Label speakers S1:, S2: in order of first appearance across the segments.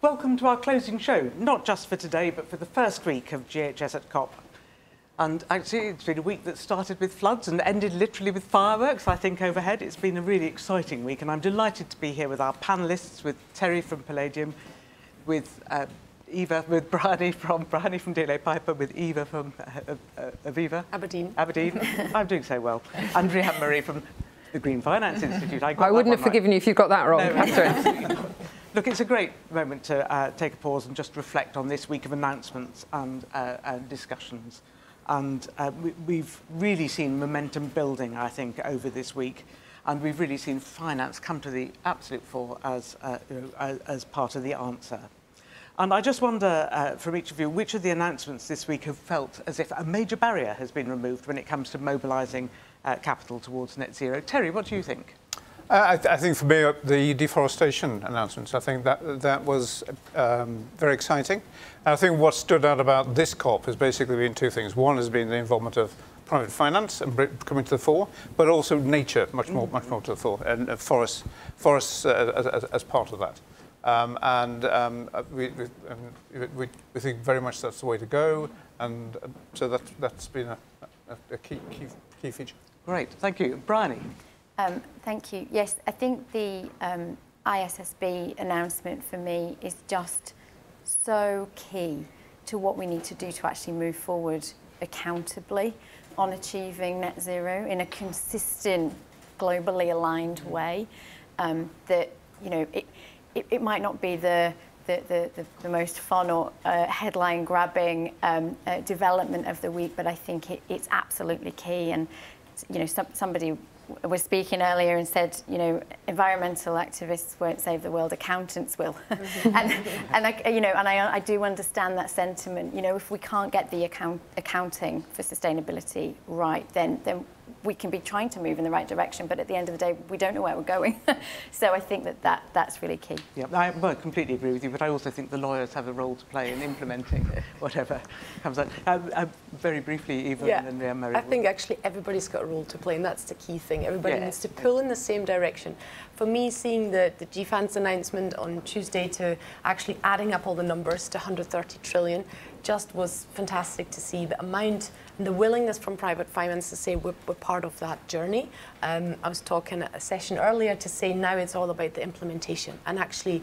S1: Welcome to our closing show, not just for today, but for the first week of GHS at COP. And actually, it's been a week that started with floods and ended literally with fireworks, I think, overhead. It's been a really exciting week, and I'm delighted to be here with our panellists, with Terry from Palladium, with Eva, with Bryony from DLA Piper, with Eva from Aviva.
S2: Aberdeen.
S1: I'm doing so well. And Rhian-Mari from the Green Finance Institute.
S3: I wouldn't have forgiven you if you got that wrong,
S1: no,
S3: Catherine.
S1: Absolutely not. Look, it's a great moment to take a pause and just reflect on this week of announcements and discussions. And we've really seen momentum building, I think, over this week. And we've really seen finance come to the absolute fore as part of the answer. And I just wonder, from each of you, which of the announcements this week have felt as if a major barrier has been removed when it comes to mobilising capital towards net zero? Terry, what do you think?
S4: I think for me, the deforestation announcements, I think that was very exciting. And I think what stood out about this COP has basically been two things. One has been the involvement of private finance and coming to the fore, but also nature much more to the fore, and forests as part of that. We think very much that's the way to go, and so that's been a key feature.
S1: Great, thank you. Bryony.
S2: Thank you. Yes, I think the ISSB announcement for me is just so key to what we need to do to actually move forward accountably on achieving net zero in a consistent, globally aligned way. That, you know, it might not be the most fun or headline-grabbing development of the week, but I think it's absolutely key. And you know, somebody was speaking earlier and said, you know, environmental activists won't save the world, accountants will. I do understand that sentiment. You know, if we can't get the accounting for sustainability right, then we can be trying to move in the right direction, but at the end of the day, we don't know where we're going. So I think that's really key.
S1: Yeah, I completely agree with you, but I also think the lawyers have a role to play in implementing whatever comes out. Very briefly, Eva and then Rhian-Mari.
S5: I think actually everybody's got a role to play, and that's the key thing. Everybody needs to pull in the same direction. For me, seeing the GFAN's announcement on Tuesday to actually adding up all the numbers to 130 trillion just was fantastic to see the amount and the willingness from private finance to say we're part of that journey. I was talking at a session earlier to say now it's all about the implementation and actually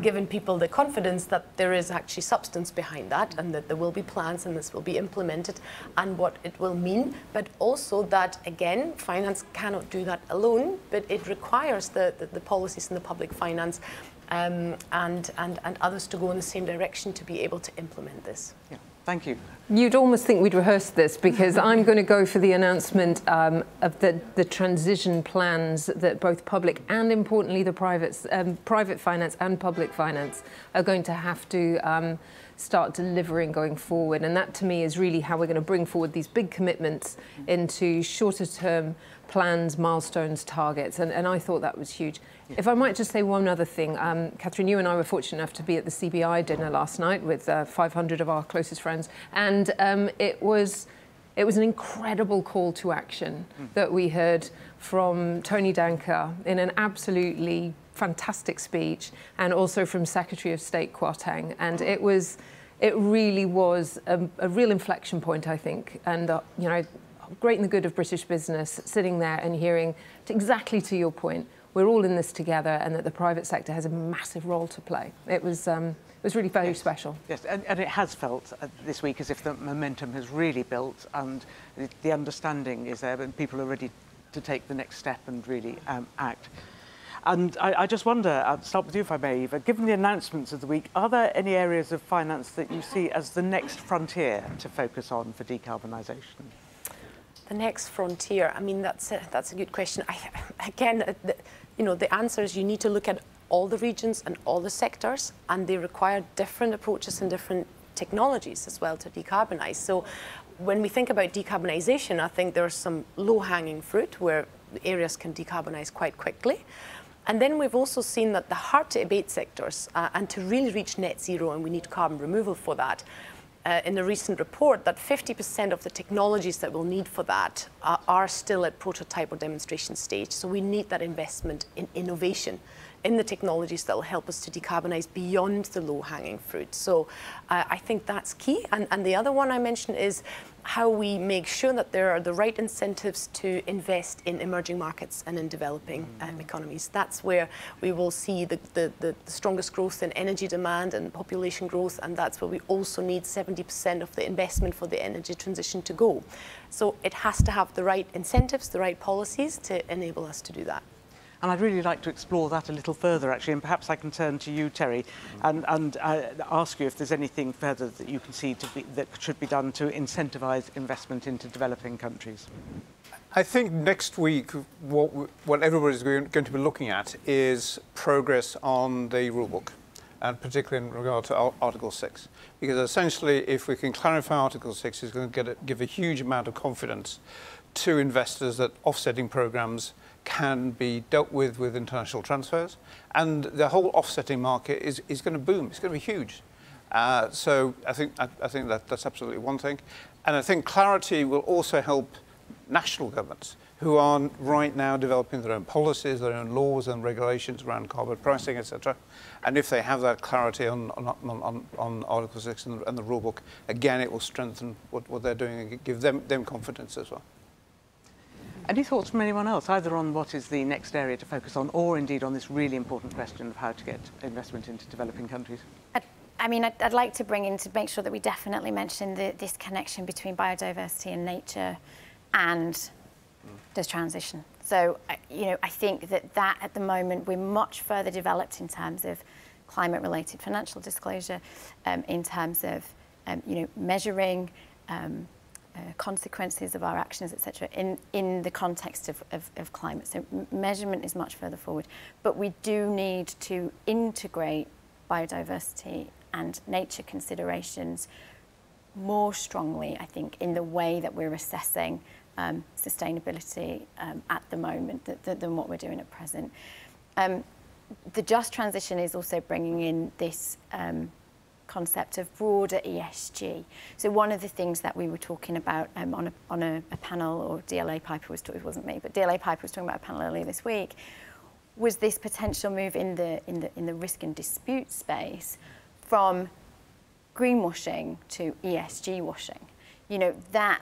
S5: giving people the confidence that there is actually substance behind that and that there will be plans and this will be implemented and what it will mean, but also that, again, finance cannot do that alone, but it requires the policies in the public finance and others to go in the same direction to be able to implement this.
S1: Yeah. Thank you.
S3: You'd almost think we'd rehearsed this because I'm going to go for the announcement of the transition plans that both public and, importantly, the private finance and public finance are going to have to start delivering going forward. And that, to me, is really how we're going to bring forward these big commitments into shorter-term plans, milestones, targets. And I thought that was huge. If I might just say one other thing, Catherine, you and I were fortunate enough to be at the CBI dinner last night with 500 of our closest friends, and it was an incredible call to action that we heard from Tony Danker in an absolutely fantastic speech, and also from Secretary of State Kwarteng, and it really was a real inflection point, I think, and you know, great in the good of British business, sitting there and hearing exactly to your point, we're all in this together, and that the private sector has a massive role to play. It was really very special.
S1: Yes, and it has felt this week as if the momentum has really built, and the understanding is there, and people are ready to take the next step and really act. And I just wonder, I'll start with you if I may, Eva, given the announcements of the week, are there any areas of finance that you see as the next frontier to focus on for decarbonisation?
S5: The next frontier, I mean, that's a good question. You know, the answer is you need to look at all the regions and all the sectors, and they require different approaches and different technologies as well to decarbonise. So when we think about decarbonisation, I think there's some low-hanging fruit where areas can decarbonise quite quickly. And then we've also seen that the hard-to-abate sectors, and to really reach net zero, and we need carbon removal for that, in a recent report that 50% of the technologies that we'll need for that are still at prototype or demonstration stage. So we need that investment in innovation in the technologies that will help us to decarbonise beyond the low-hanging fruit. So I think that's key. And the other one I mentioned is how we make sure that there are the right incentives to invest in emerging markets and in developing economies. That's where we will see the strongest growth in energy demand and population growth, and that's where we also need 70% of the investment for the energy transition to go. So it has to have the right incentives, the right policies to enable us to do that.
S1: And I'd really like to explore that a little further, actually, and perhaps I can turn to you, Terry, and ask you if there's anything further that you can see that should be done to incentivise investment into developing countries.
S4: I think next week what everybody's going to be looking at is progress on the rulebook, and particularly in regard to Article 6. Because essentially, if we can clarify Article 6, it's going to give a huge amount of confidence to investors that offsetting programmes can be dealt with international transfers, and the whole offsetting market is going to boom. It's going to be huge. So I think that's absolutely one thing, and I think clarity will also help national governments who are right now developing their own policies, their own laws and regulations around carbon pricing, etc. And if they have that clarity on Article 6 and the rulebook, again, it will strengthen what they're doing and give them confidence as well.
S1: Any thoughts from anyone else, either on what is the next area to focus on, or indeed on this really important question of how to get investment into developing countries?
S2: I mean, I'd like to bring in to make sure that we definitely mention this connection between biodiversity and nature and the transition. So, you know, I think that at the moment we're much further developed in terms of climate-related financial disclosure, in terms of, you know, measuring consequences of our actions, etc., in the context of climate. So measurement is much further forward. But we do need to integrate biodiversity and nature considerations more strongly, I think, in the way that we're assessing sustainability at the moment than what we're doing at present. The just transition is also bringing in this concept of broader ESG. So one of the things that we were talking about on a panel, or DLA Piper was talking, it wasn't me, but DLA Piper was talking about a panel earlier this week, was this potential move in the risk and dispute space from greenwashing to ESG washing. You know, that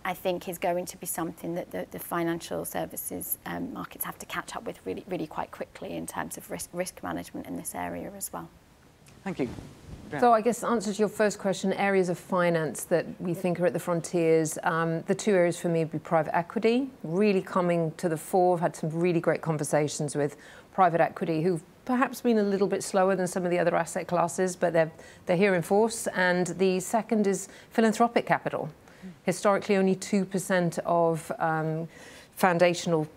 S2: I think is going to be something that the financial services markets have to catch up with really quite quickly in terms of risk management in this area as well.
S1: Thank you.
S3: So I guess answer to your first question, areas of finance that we think are at the frontiers, the two areas for me would be private equity, really coming to the fore. I've had some really great conversations with private equity who've perhaps been a little bit slower than some of the other asset classes, but they're here in force. And the second is philanthropic capital. Historically, only 2% of foundational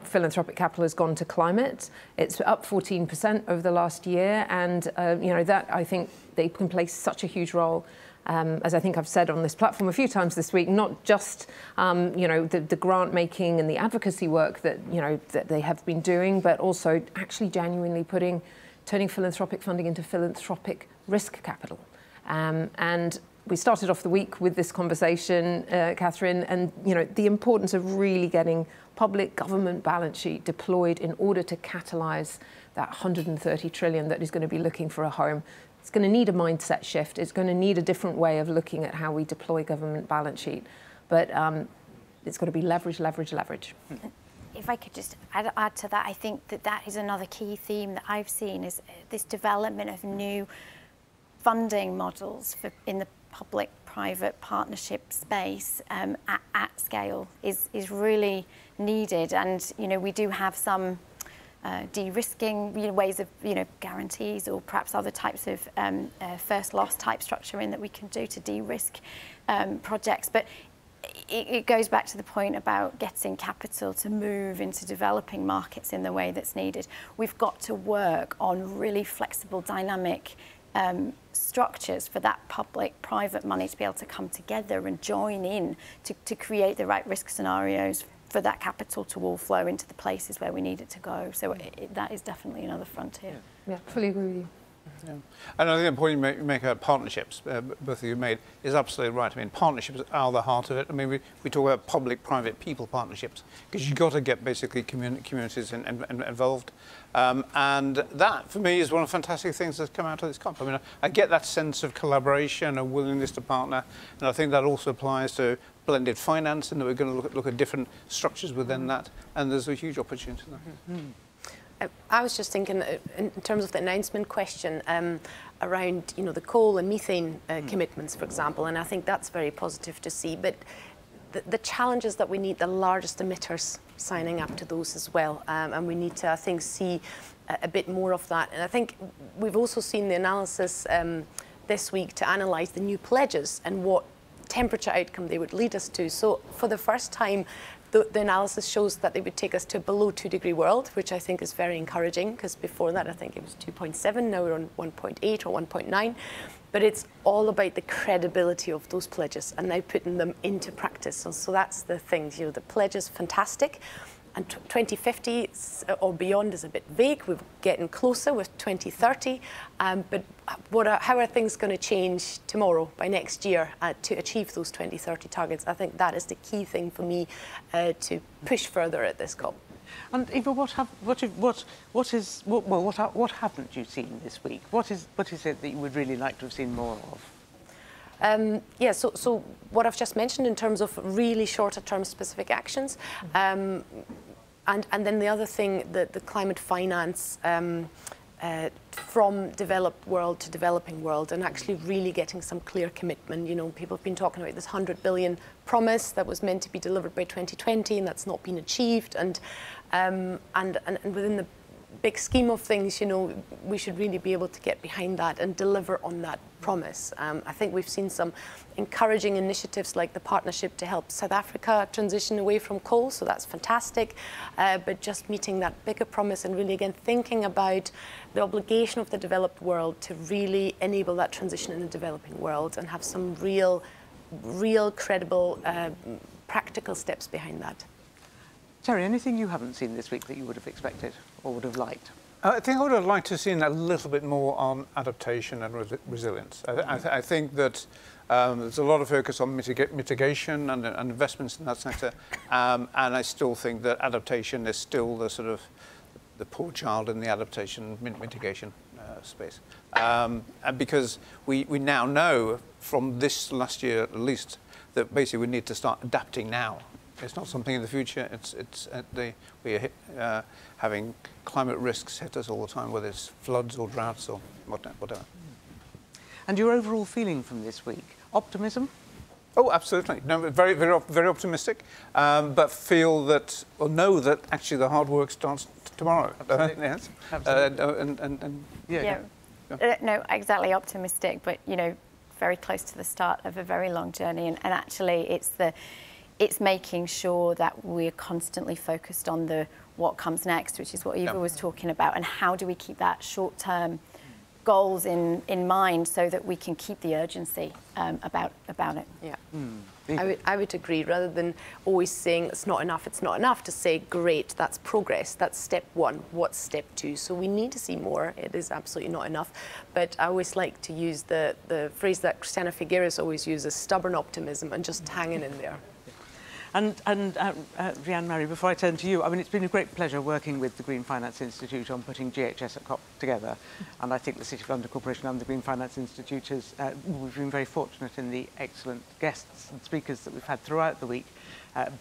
S3: philanthropic capital has gone to climate. It's up 14% over the last year, and you know, that I think they can play such a huge role. As I think I've said on this platform a few times this week, not just you know, the grant making and the advocacy work that, you know, that they have been doing, but also actually genuinely turning philanthropic funding into philanthropic risk capital. And we started off the week with this conversation, Catherine, and you know, the importance of really getting public government balance sheet deployed in order to catalyse that 130 trillion that is going to be looking for a home. It's going to need a mindset shift. It's going to need a different way of looking at how we deploy government balance sheet. But it's got to be leverage, leverage, leverage.
S2: If I could just add to that, I think that is another key theme that I've seen, is this development of new funding models in the public-private partnership space at scale is really needed. And you know, we do have some de-risking, you know, ways of, you know, guarantees or perhaps other types of first loss type structuring that we can do to de-risk projects. But it goes back to the point about getting capital to move into developing markets in the way that's needed. We've got to work on really flexible, dynamic structures for that public-private money to be able to come together and join in to create the right risk scenarios for that capital to all flow into the places where we need it to go. So that is definitely another frontier.
S3: Yeah, fully agree with you.
S4: Yeah. And I think the point you make about partnerships, both of you made, is absolutely right. I mean, partnerships are the heart of it. I mean, we talk about public-private people partnerships because you've got to get basically communities involved. And that, for me, is one of the fantastic things that's come out of this COP. I mean, I get that sense of collaboration, a willingness to partner, and I think that also applies to blended finance, and that we're going to look at different structures within that, and there's a huge opportunity there.
S5: I was just thinking, in terms of the announcement question, around the coal and methane commitments, for example, and I think that's very positive to see. But the challenge is that we need the largest emitters signing up to those as well, and we need to, I think, see a bit more of that. And I think we've also seen the analysis this week to analyse the new pledges and what temperature outcome they would lead us to. So for the first time, the analysis shows that they would take us to a below 2-degree world, which I think is very encouraging, because before that I think it was 2.7, now we're on 1.8 or 1.9. But it's all about the credibility of those pledges and now putting them into practice. So that's the thing, the pledge is fantastic. And 2050 or beyond is a bit vague. We're getting closer with 2030. But how are things going to change tomorrow, by next year, to achieve those 2030 targets? I think that is the key thing for me to push further at this COP.
S1: And Eva, what haven't you seen this week? What is it that you would really like to have seen more of?
S5: Yeah, so what I've just mentioned in terms of really shorter term specific actions, and then the other thing, the climate finance from developed world to developing world, and actually really getting some clear commitment. People have been talking about this 100 billion promise that was meant to be delivered by 2020, and that's not been achieved. And within the big scheme of things, we should really be able to get behind that and deliver on that promise. I think we've seen some encouraging initiatives like the partnership to help South Africa transition away from coal, so that's fantastic. But just meeting that bigger promise and really, again, thinking about the obligation of the developed world to really enable that transition in the developing world and have some real credible, practical steps behind that.
S1: Terry, anything you haven't seen this week that you would have expected or would have liked?
S4: I think I would have liked to have seen a little bit more on adaptation and resilience. I think that there's a lot of focus on mitigation and investments in that sector, and I still think that adaptation is still the sort of the poor child in the adaptation mitigation space. And because we now know from this last year at least that basically we need to start adapting now. It's not something in the future. We are having climate risks hit us all the time, whether it's floods or droughts or whatever.
S1: And your overall feeling from this week? Optimism?
S4: Oh, absolutely. No, very, very, very optimistic. But feel that, or know that actually the hard work starts tomorrow. Yes.
S1: Absolutely.
S2: Yeah. No, exactly optimistic, but very close to the start of a very long journey, and actually it's making sure that we're constantly focused on what comes next, which is what Eva was talking about, and how do we keep that short-term goals in mind so that we can keep the urgency about it.
S5: Yeah. I would agree, rather than always saying it's not enough, to say, great, that's progress, that's step one, what's step two? So we need to see more. It is absolutely not enough. But I always like to use the phrase that Christiana Figueres always uses, stubborn optimism, and just hanging in there.
S1: And Rhian-Mari, before I turn to you, I mean, it's been a great pleasure working with the Green Finance Institute on putting GHS at COP together. And I think the City of London Corporation and the Green Finance Institute we've been very fortunate in the excellent guests and speakers that we've had throughout the week.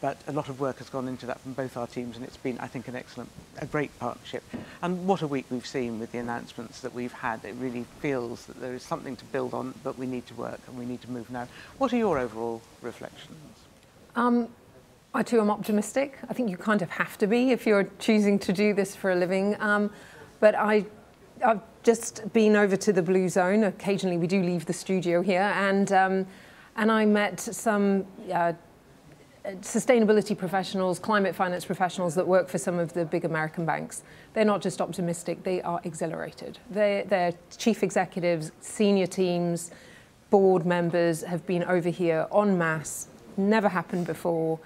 S1: But a lot of work has gone into that from both our teams, and it's been, I think, a great partnership. And what a week we've seen with the announcements that we've had. It really feels that there is something to build on, but we need to work and we need to move now. What are your overall reflections?
S3: I too am optimistic. I think you kind of have to be if you're choosing to do this for a living. But I've just been over to the Blue Zone. Occasionally we do leave the studio here, and I met some sustainability professionals, climate finance professionals that work for some of the big American banks. They're not just optimistic, they are exhilarated. Their chief executives, senior teams, board members have been over here en masse. Never happened before.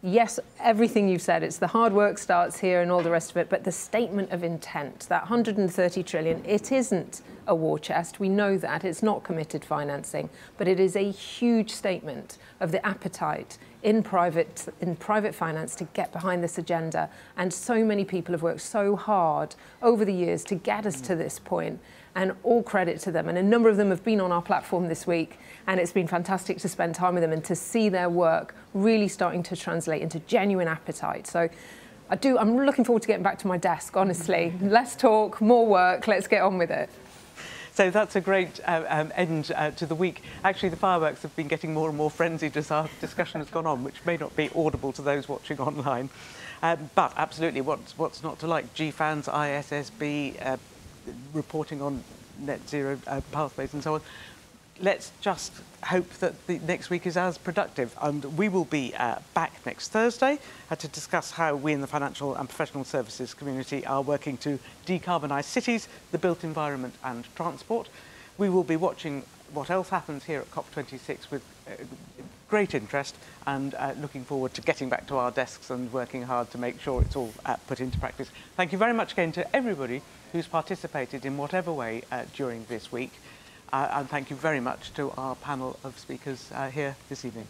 S3: Yes, everything you've said, it's the hard work starts here and all the rest of it, but the statement of intent, that 130 trillion, it isn't a war chest. We know that it's not committed financing, but it is a huge statement of the appetite in private finance to get behind this agenda. And so many people have worked so hard over the years to get us to this point, and all credit to them. And a number of them have been on our platform this week, and it's been fantastic to spend time with them and to see their work really starting to translate into genuine appetite. So I'm looking forward to getting back to my desk, honestly. Less talk, more work, let's get on with it.
S1: So that's a great end to the week. Actually, the fireworks have been getting more and more frenzied as our discussion has gone on, which may not be audible to those watching online. But absolutely, what's not to like? GFANS, ISSB, reporting on net zero pathways and so on. Let's just hope that the next week is as productive. And we will be back next Thursday to discuss how we in the financial and professional services community are working to decarbonise cities, the built environment and transport. We will be watching what else happens here at COP26 with great interest, and looking forward to getting back to our desks and working hard to make sure it's all put into practice. Thank you very much again to everybody who's participated in whatever way during this week. And thank you very much to our panel of speakers here this evening.